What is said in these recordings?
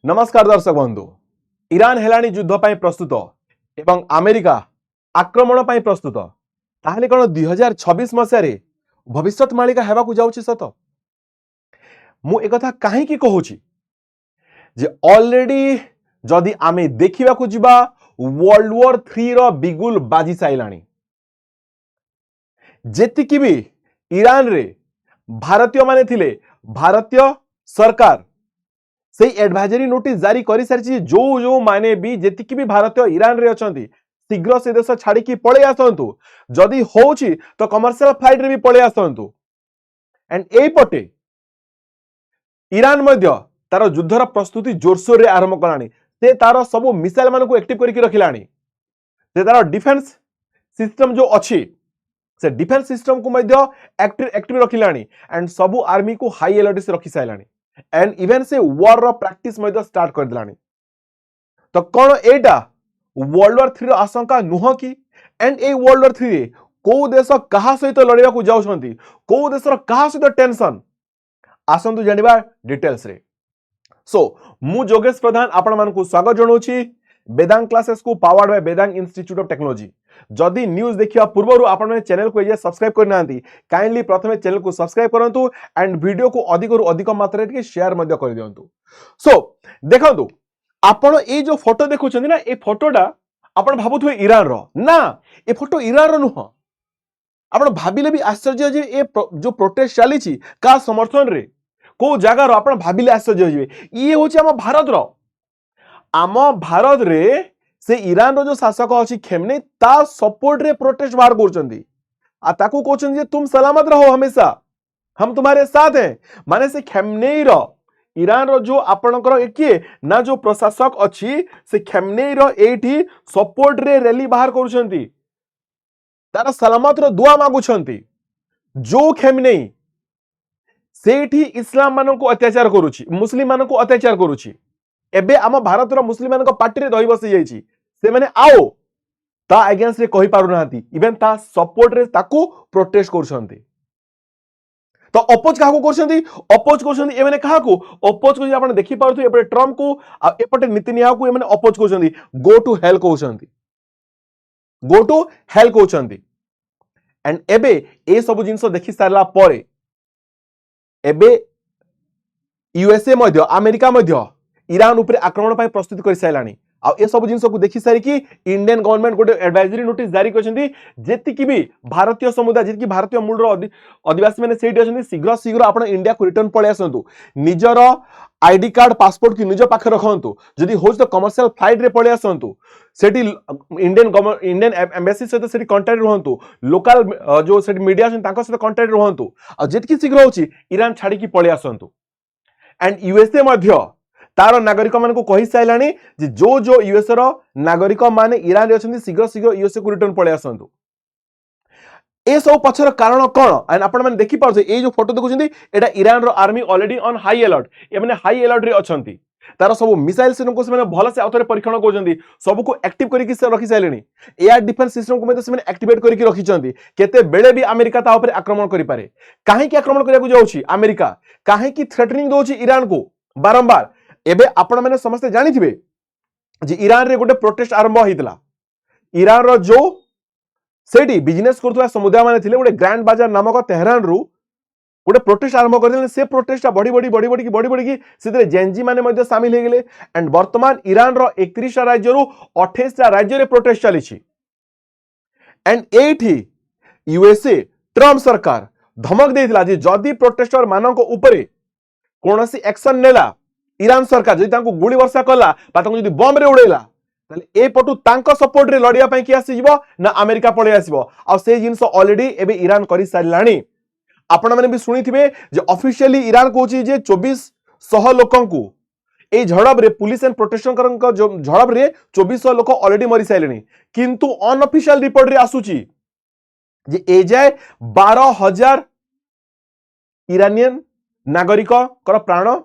नमस्कार दर्शक बंधु। ईरान हेलानी युद्ध पाई प्रस्तुत एवं अमेरिका आक्रमण पाई प्रस्तुत। ताहले कोन 2026 मसिया भविष्यत मालिका हेबा को जाउछि सत। मु एक कथा काहे की कहूछि जे ऑलरेडी जदि आमे देखिबा को जिबा वर्ल्ड वॉर 3 रो बिगुल बाजी साइलानी। जेतिकी भी ईरान रे भारतीय माने थिले, भारतीय सरकार से एडवाइजरी नोटिस जारी करि सारछि। जो माने भी जेतिकी भी भारतीय ईरान रे अछंती शीघ्र से देश छाड़ी की पळे आसंतु। जदि होउछि तो कमर्शियल फ्लाइट रे भी पळे आसंतु। एंड एई पटे ईरान मध्य तार युद्धर प्रस्तुति जोरसोर रे आरंभ कलानी। से तार सब मिसाइल मान को एक्टिव करिक रखिलानी। से तार डिफेंस सिस्टम जो अछि से डिफेंस सिस्टम को मध्य एक्टिव रखिलानी। एंड सब आर्मी को हाई अलर्ट से रखि साइलानी। एंड इवन से वॉर रो प्रैक्टिस मध्य स्टार्ट कर दिलानी। तो कोन एटा वर्ल्ड वॉर 3 रो आशंका नुह की? एंड ए वर्ल्ड वॉर 3 रे को देश कहा सहित लड़िया को जाउछंती, को देशर कहा सहित टेंशन आसंतु जानिबा डिटेल्स रे। सो मु जोगेश प्रधान आपण मान को स्वागत जणोछि वेदांग क्लासेस को powered by Vedang institute of technology. जदि न्यूज देखिया पूर्वरु आपण माने चैनल को जे सब्सक्राइब करना आंती काइंडली प्रथमे चैनल को सब्सक्राइब करंतु एंड वीडियो को अधिक रु अधिक मात्रा रे शेयर मध्य कर दियंतु। सो देखंतु आपण ए जो फोटो देखुछंती ना, ए फोटोटा आपण भाबुथुए ईरान रो ना, ए फोटो ईरान रो नुह। आपण भाबिले भी आश्चर्य जे ए जो प्रोटेस्ट चली छी का समर्थन रे को जगह रो आपण भाबिले आश्चर्य होइबे। ई होछि हम भारत रो। आम भारत रे से ईरान रो जो शासक अछि खेमने ता सपोर्ट रे प्रोटेस्ट बाहर करछंती। आ ताकू कहछन जे तुम सलामत रहो, हमेशा हम तुम्हारे साथ हैं। माने से खेमनेई रो ईरान रो जो आपणकर एके ना जो प्रशासक अछि से खेमनेई रो एठी सपोर्ट रे रैली बाहर करछंती। तारा सलामत रो दुआ मागुछंती। जो खेमनेई सेठी इस्लाम मानन को अत्याचार करूछि, मुस्लिम मानन को अत्याचार करूछि। एबे आम भारत रो मुस्लिम मानन को पार्टी रे दही बसी जाइछि। से माने आओ ता अगेंस्ट रे कहि पारु नांती, इवन ता सपोर्ट रे ताकू प्रोटेस्ट करछंती। तो अपोज काहू करछंती, अपोज करछंती ए माने काहाकू अपोज करछंती। आपण देखि पारथु एपटे ट्रम्प को आ एपटे नेतन्याहू को ए माने अपोज करछंती। गो टू हेल कहछंती, गो टू हेल कहछंती। एंड एबे ए सब जिंस देखि सारला परे एबे यूएसए मध्य अमेरिका मध्य ईरान ऊपर आक्रमण पाई प्रस्तुति कर साइलानी। आ ए सब जिंस को देखि सारी कि इंडियन गवर्नमेंट गोटे एडवाइजरी नोटिस जारी करछंती। जेतिकी भी भारतीय समुदाय, जेतिकी भारतीय मूल रो आदिवासी माने सेठी अछंती, शीघ्र आपण इंडिया को रिटर्न पळे आसंतु। निजर आईडी कार्ड पासपोर्ट की निज पाखे रखंतु। जदि होच तो कमर्शियल फ्लाइट रे पळे आसंतु। सेठी इंडियन एम्बेसी से सेठी कांटेक्ट रहंतु। लोकल जो सेठी मीडिया अछन तांको से कांटेक्ट रहंतु। आ जेतिकी शीघ्र होची ईरान छाड़ी की पळे आसंतु। एंड यूएसए मध्य तार नागरिक मान को कहि साइलानी जे जो यूएसए रो नागरिक माने ईरान रे अछंती शीघ्र यूएसए को रिटर्न पळे आसंतु। ए सब पछर कारण कोन? एंड आपण माने देखि पारछे ए जो फोटो देखुछंती एटा ईरान रो army already on high alert. ए माने हाई अलर्ट रे अछंती। तार सब मिसाइल सिस्टम को से माने भल से आउथरे परीक्षण करछंती। सब को एक्टिव करिकि से रखि साइलेनी। एयर डिफेंस सिस्टम को में से माने एक्टिवेट करिकि रखिछंती। केते बेले भी अमेरिका ता ऊपर आक्रमण करि पारे। काहे कि आक्रमण करिया को जाउछि अमेरिका? काहे कि थ्रेटनिंग दोछि ईरान को बारंबार? एबे आपण माने समस्त जानि थिबे जे ईरान रे गोटे प्रोटेस्ट आरंभ हितला। ईरान रो जो सेठी बिजनेस करथुवा समुदाय माने थिले गोटे ग्रैंड बाजार नामक तेहरान रु गोटे प्रोटेस्ट आरंभ करथिले। से प्रोटेस्ट बड़ी की सेते जेनजी माने मध्ये शामिल हे गेले। एंड वर्तमान ईरान रो 31 टा राज्य रु 28 टा राज्य रे प्रोटेस्ट चली छी। एंड एठी यूएसए ट्रम्प सरकार धमक देथिला जे जदी प्रोटेस्टर मानक ऊपरे कोनोसी एक्शन नेला, ईरान सरकार जदि तांको गोली वर्षा कला बा तांको जदि बम रे उड़ेला, ताले ए पटु तांको सपोर्ट रे लड़िया पई कि आसी जिवो ना अमेरिका पळे आसीबो। आ से जिंस ऑलरेडी एबे ईरान करि सारलाणी। आपण माने भी सुनिथिबे जे ऑफिशियली ईरान कहूची जे 2400 लोकंकु ए झड़प रे पुलिस एंड प्रोटेक्शन करन जो झड़प रे 2400 लोक ऑलरेडी मरि साइलेनी। किंतु अनऑफिशियल रिपोर्ट रे आसुची जे ए जाय 12000 ईरानियन नागरिक कर प्राण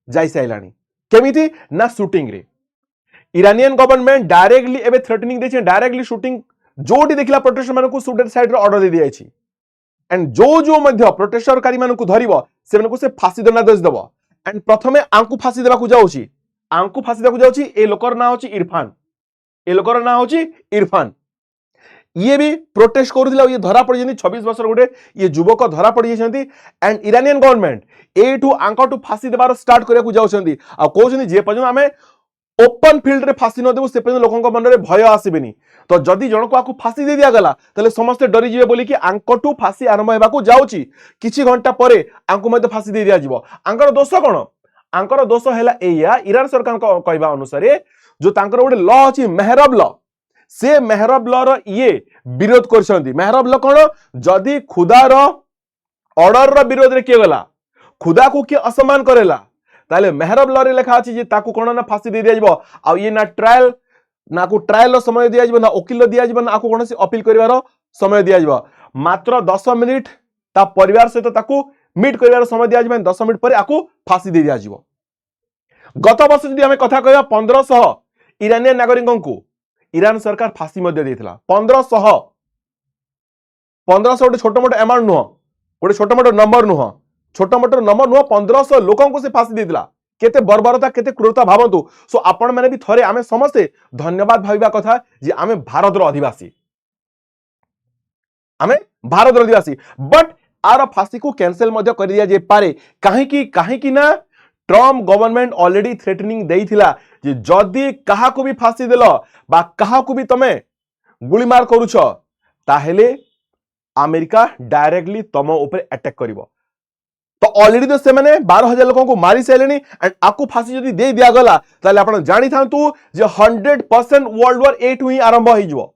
जाई साइलानी। केमिति ना शूटिंग रे। ईरानियन गवर्नमेंट डायरेक्टली एबे थ्रेटनिंग देछि, डायरेक्टली शूटिंग जोटी देखला प्रोटेस्टर मानन को शूट साइड रे ऑर्डर दे दिया अछि। एंड जो मध्य प्रोटेस्टरकारी मानन को धरिबो से मानन को से फांसी दंडादेश देबो। एंड प्रथमे आंकु फांसी देबा को जाउछि आंकु फांसी देବାକୁ ଯାଉଛି ए लोकर ना होची इरफान ए लोकर ना होची इरफान ये भी प्रोटेस्ट करूला ये धरा पड़ 26 वर्ष गोटे ये युवक धरा पड़ एंड इरानियन गवर्नमेंट एठू आंकटू फांसी देबार स्टार्ट करने जाउछंती आ कहउछंती जे पर्यंत आमे ओपन फील्ड रे फांसी न देबु से पर्यंत लोकन मन रे भय आसीबेनी तो जदि जनक आकु फांसी दे दिया गला तले समस्त डरी जिवे बोली कि आंकटू फांसी आरंभ हेबाकू जाउची किछि घंटा परे आंकु मते फांसी दे दिया जिवो आंकर दोष कोन आंकर दोष हैला एया इरान सरकार को कहबा अनुसार जो तांकर गोटे लॉ अछि मेहरब लॉ से मेहरब लॉ रो ये विरोध करछंती मेहरब लॉ कोन जदि खुदा रो ऑर्डर रो विरोध रे के गला खुदा को के असम्मान करेला ताले मेहरब लॉ रे लिखा अछि जे ताकू कोन ना फांसी दे दिया जिवो आ ये ना ट्रायल ना को ट्रायल रो समय दिया जिवो ना वकील दिया जिवो ना आकू कोनसी अपील करिवार समय दिया जिवो मात्र 10 मिनिट ता परिवार सहित ताकू मीट करिवार समय दिया जिवो 10 मिनिट परे आकू फांसी दे दिया जिवो गत वर्ष जदि हमें कथा कहबा 1500 इरानियन नागरिकों को इरान सरकार फांसी मध्य देथिला 1500 गोटे छोट मोट अमाउंट नुह गोटे छोट मोट नंबर नुह छोट मोट नंबर नुह 1500 लोकों को से फांसी देथिला केते बर्बरता केते क्रूरता भावंतु सो आपण माने भी थरे आमे समस्ते धन्यवाद भाविबा कथा जे आमे भारत रो अधिवासी आमे भारत रो अधिवासी बट आर फांसी को कैंसिल मध्य कर दिया जे पारे काहे की ना ट्रम्प गवर्नमेंट ऑलरेडी थ्रेटनिंग देइथिला जे जदि कहा को भी फांसी देलो बा कहा को भी तमे गुली मार करूछ ताहेले अमेरिका डायरेक्टली तम ऊपर अटैक करिवो तो ऑलरेडी तो से माने 12000 लोगों को मारी साइलेनी एंड आकु फांसी जदि दे दिया गला ताले आपण जानि थांतु जे 100% वर्ल्ड वॉर 8 ही आरंभ होई जबो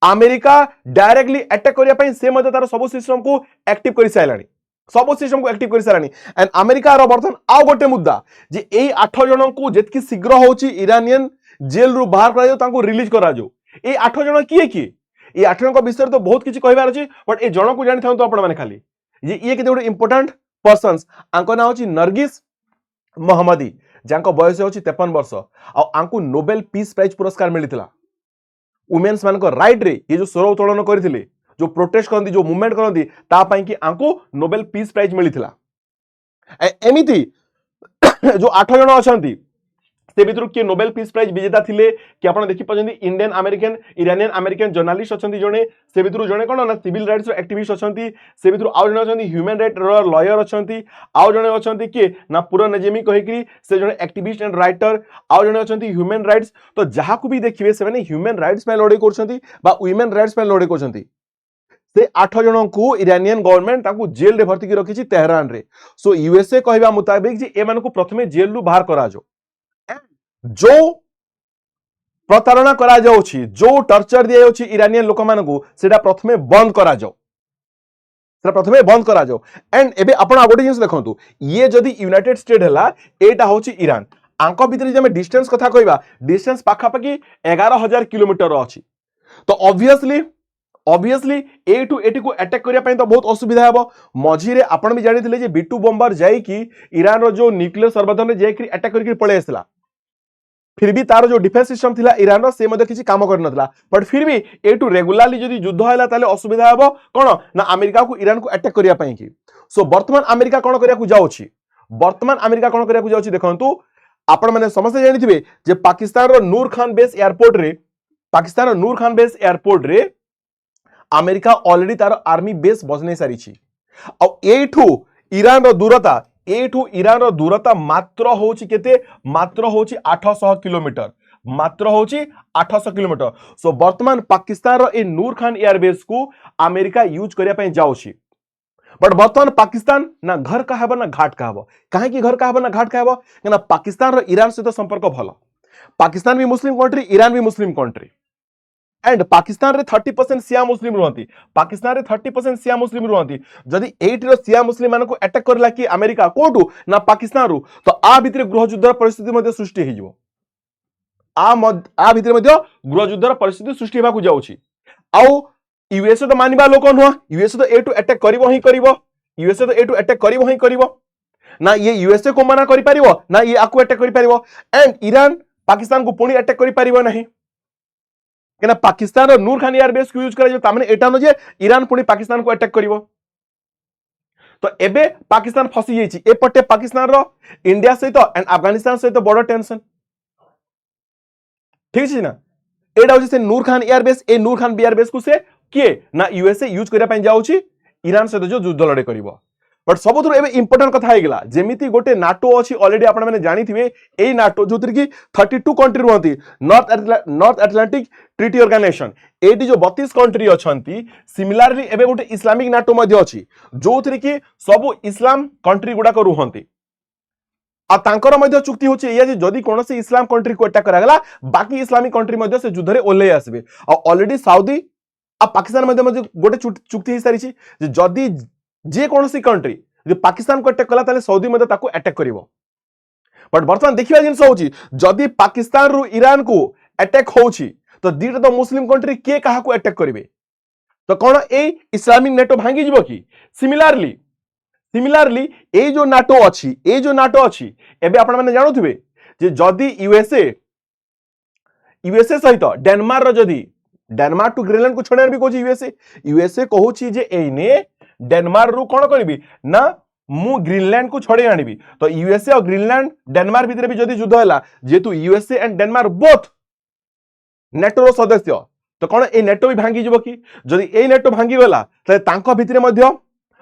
अमेरिका डायरेक्टली अटैक करिया पई से मते तार सब सिस्टम को एक्टिव करि साइलानी सब सिस्टम को एक्टिव करि साइलानी एंड अमेरिका रो बर्तन आ गोटे मुद्दा जे एई 8 जन को जेतकी शीघ्र होची इरानियन जेल रु बाहर करा जो तांको रिलीज करा जो ए 8 जन किए ए 8 जन को विषय तो बहुत किछि कहबार अछि बट ए जन को जानि थांतु आपण माने खाली ये केते गोटे इंपोर्टेंट पर्सन्स आंको ना होची नरगिस मोहम्मदी जांको बयस होची 53 वर्ष आ आंको नोबेल पीस प्राइज पुरस्कार मिलिथिला वुमेन्स मान को राइट रे ये जो स्वर उत्तोलन करथिले जो प्रोटेस्ट करंदी जो मूवमेंट करंदी ता पई कि आंको नोबेल पीस प्राइज मिलिथिला एमिति जो 8 जन अछंती से भितर के नोबेल पीस प्राइज विजेता थिले कि आपण देखि पजंदी Indian American Iranian American journalist अछंती जने से भितर जने कोन ना सिविल राइट्स एक्टिविस्ट अछंती से भितर आउ जने अछंती ह्यूमन राइट लॉयर अछंती आउ जने अछंती के ना पूरा नजेमी कहिकरी से जने एक्टिविस्ट एंड राइटर आउ जने अछंती ह्यूमन राइट्स तो जहा को भी देखिबे से माने ह्यूमन राइट्स में लड़ाई करछंती बा वुमेन राइट्स में लड़ाई करछंती से 8 जन को इरानियन गवर्नमेंट ताकू जेल रे भर्ती की रखिछि तेहरान रे सो यूएसए कहबा मुताबिक जे ए मान को प्रथमे जेल रु बाहर करा जो जो प्रतारणा करा जाउछि जो टर्चर दिया जाउछि इरानियन लोक मान को सेटा प्रथमे बंद करा जाओ सेटा प्रथमे बंद करा जाओ एंड एबे आपण आगोटे जिंस देखंतु ये जदी यूनाइटेड स्टेट हला एटा होछि ईरान आंको भीतर जे हम डिस्टेंस कथा कहबा डिस्टेंस पाखा पाखी 11000 किलोमीटर अछि तो ऑब्वियसली ए टू एटी को अटैक करिया पई तो बहुत असुविधा हेबो मझी रे आपण भी जानिथिले जे B2 बॉम्बर जाई कि ईरान रो जो न्यूक्लियर सर्वधन रे जाई कि अटैक करके पळे आसला फिर भी तार जो डिफेंस सिस्टम थिला ईरान रो से मध्ये किछि काम कर नथला बट फिर भी ए टू रेगुलरली जदी युद्ध हैला ताले असुविधा हेबो कोन ना अमेरिका को ईरान को अटैक करिया पई कि सो वर्तमान अमेरिका कोन करिया को जाउछि वर्तमान अमेरिका कोन करिया को जाउछि देखंतु आपण माने समस्या जानिथिबे जे पाकिस्तान रो नूर खान बेस एयरपोर्ट रे अमेरिका ऑलरेडी तार आर्मी बेस बजने सारी छी आ एठू ईरान रो दूरता मात्र होची केते मात्र होची 800 किलोमीटर मात्र होची 800 किलोमीटर सो वर्तमान पाकिस्तान रो ए नूर खान एयरबेस को अमेरिका यूज करिया पई जाउची बट वर्तमान पाकिस्तान ना घर का हेबो ना घाट का हेबो काहे कि घर का हेबो ना घाट का हेबो ना पाकिस्तान रो ईरान से तो संपर्क भलो पाकिस्तान भी मुस्लिम कंट्री ईरान भी मुस्लिम कंट्री एंड पाकिस्तान रे 30% सिया मुस्लिम रहती पाकिस्तान रे 30% सिया मुस्लिम रहती जदि 8 रो सिया मुस्लिम मानको अटैक करला कि अमेरिका कोटू ना पाकिस्तान रू तो आ भितर गृह युद्धर परिस्थिति मध्ये सृष्टि हे जिवो आ भितर मध्ये गृह युद्धर परिस्थिति सृष्टि हेबाकू जाउछि आउ यूएसए तो मानिबा लोक नुह यूएसए तो ए टू अटैक करिवो यूएसए तो ए टू अटैक करिवो ना ये यूएसए को मना करि परिवो ना ये आकू अटैक करि परिवो एंड ईरान पाकिस्तान को पुणी अटैक करि परिवो नहीं केना पाकिस्तान और नूर खान एयरबेस को यूज करा जो तामने एटा न जे ईरान पुणी पाकिस्तान को अटैक करिवो तो एबे पाकिस्तान फसी जाइछि एपटे पाकिस्तान रो इंडिया सहित एंड अफगानिस्तान सहित बड़ टेंशन ठीक छै ना एडा होछि से नूर खान एयरबेस ए नूर खान एयरबेस को से किए ना यूएसए यूज करिया पई जाउछि ईरान सहित जो युद्ध लड़े करिवो बट सबुथुर एबे इंपोर्टेंट कथा हेगला जेमिति गोटे नाटो अछि ऑलरेडी आपण माने जानिथिबे एई नाटो जोतिर की 32 कंट्री रहंती नॉर्थ अटलांटिक ट्रीटी ऑर्गेनाइजेशन एडी जो 32 कंट्री अछंती सिमिलरली एबे गोटे इस्लामिक नाटो मध्ये अछि जोतिर की सब इस्लाम कंट्री गुडा को रहंती आ तांकर मध्ये चुक्ति होछि या जदी कोनोसी इस्लाम कंट्री को अटैक करागला बाकी इस्लामिक कंट्री मध्ये से युद्ध रे ओल्ले आसबे आ ऑलरेडी सऊदी आ पाकिस्तान मध्ये गोटे चुक्ति हि सारिछि जे जदी जे कोनोसी कंट्री जे पाकिस्तान को अटैक कला ताले सऊदी मध्ये ताको अटैक करिवो बट वर्तमान देखिबा जिंस होछि जदी पाकिस्तान रु ईरान को अटैक होछि तो दीटा तो मुस्लिम कंट्री के कहा को अटैक करिवे तो कोन ए इस्लामिक नेटो भांगी जिवो की सिमिलरली ए जो नाटो अछि एबे आपण माने जानुथिबे जे जदी यूएसए सहित डेनमार्क रो जदी डेनमार्क टू ग्रीनलैंड को छोड़े भी कोची यूएसए कहूची जे एने डेनमार्क रु कोन करबी ना मु ग्रीनलैंड को छोड़े आनिबी तो यूएसए और ग्रीनलैंड डेनमार्क भीतर भी जदी युद्ध होला जेतु USA and Denmark both NATO रो सदस्य तो कोन ए नेटो भी भांगी जिवो की जदी ए नेटो भांगी गला त तांको भीतर मध्य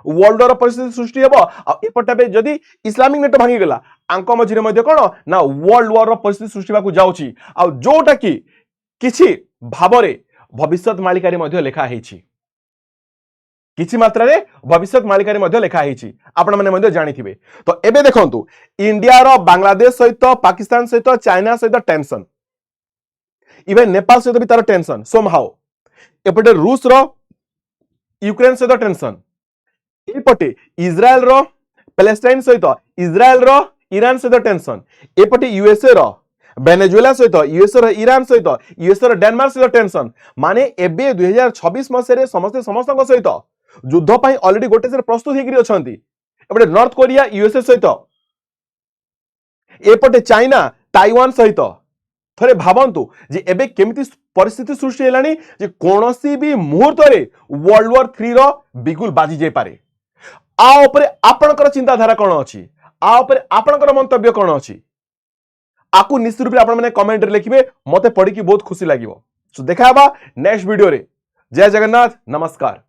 वर्ल्ड रो परिस्थिति सृष्टि हेबो आ एपटाबे जदी इस्लामिक नेटो भांगी गला आंको मझिरे मध्य कोन ना वर्ल्ड वॉर रो परिस्थिति सृष्टि बाकू जाउची आ जोटा की किछि भाबरे भविष्यत मालिकारी मध्य लेखा हेछि किछि मात्रा रे भविष्यत मालिकारी मध्य लेखा हेछि आपण माने मध्य जानिथिबे तो एबे देखंतु इंडिया रो बांग्लादेश सहित पाकिस्तान सहित चाइना सहित टेंशन इवन नेपाल सहित भी तार टेंशन सोमहाउ एपटे रूस रो यूक्रेन सहित टेंशन एपटे इजराइल रो पैलेस्टाइन सहित इजराइल रो ईरान सहित टेंशन एपटे यूएसए रो वेनेजुएला सहित यूएसए रो ईरान सहित यूएसए रो डेनमार्क सहित टेंशन माने एबे 2026 मसेरे समस्त सहित युद्ध पई ऑलरेडी गोटे से प्रस्तुत हेकरी अछंती एपटे नॉर्थ कोरिया यूएसए सहित एपटे चाइना ताइवान सहित थरे भावंतु जे एबे केमिति परिस्थिति सृष्टि हेलानी जे कोनोसी भी मुहूर्त रे वर्ल्ड वॉर 3 रो बिगुल बाजी जाय पारे आ ऊपर आपनकर चिंताधारा कोन अछि आ ऊपर आपनकर मंतव्य कोन अछि आकु निश्चित रूप आपण माने कमेंट रे लिखिबे मते पढी की बहुत खुशी लागिवो सो देखाबा नेक्स्ट वीडियो रे जय जगन्नाथ नमस्कार।